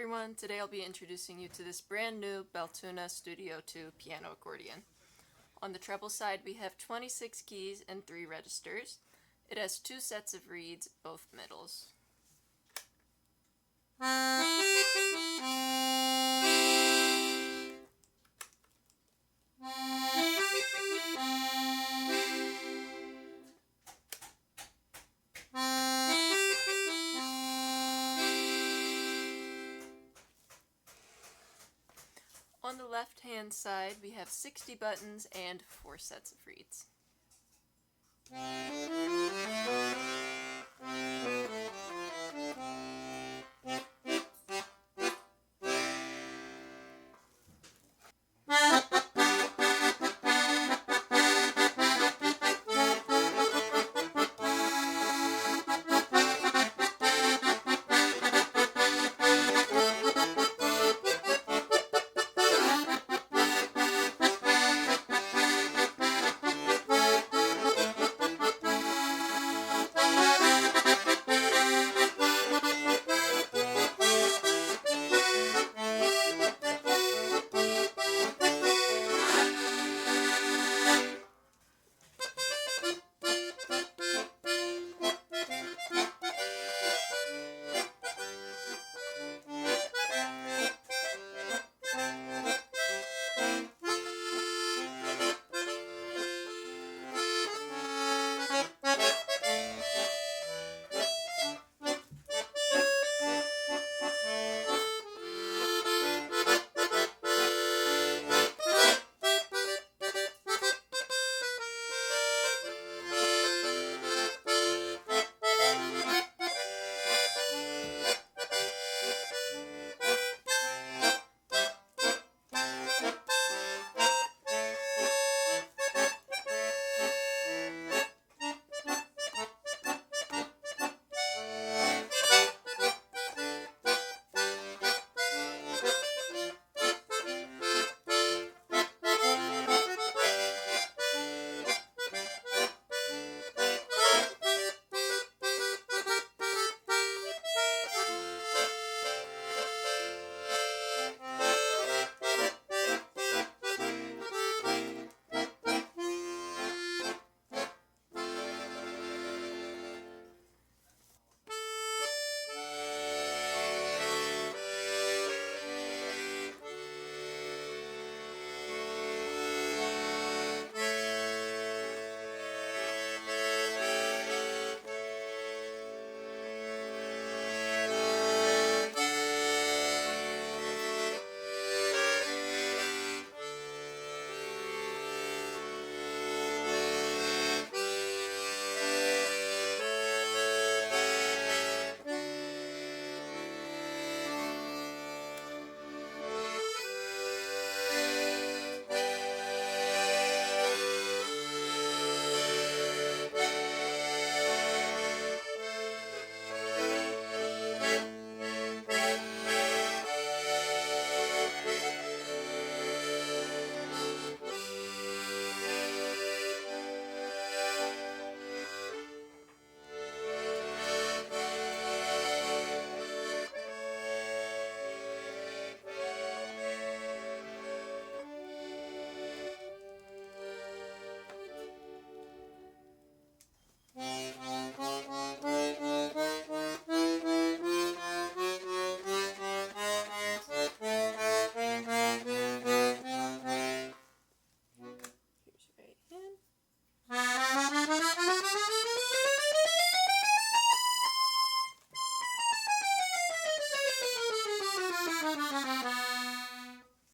everyone, today I'll be introducing you to this brand new Beltuna Studio 2 piano accordion. On the treble side we have 26 keys and 3 registers. It has 2 sets of reeds, both middles. On the left-hand side, we have 60 buttons and 4 sets of reeds.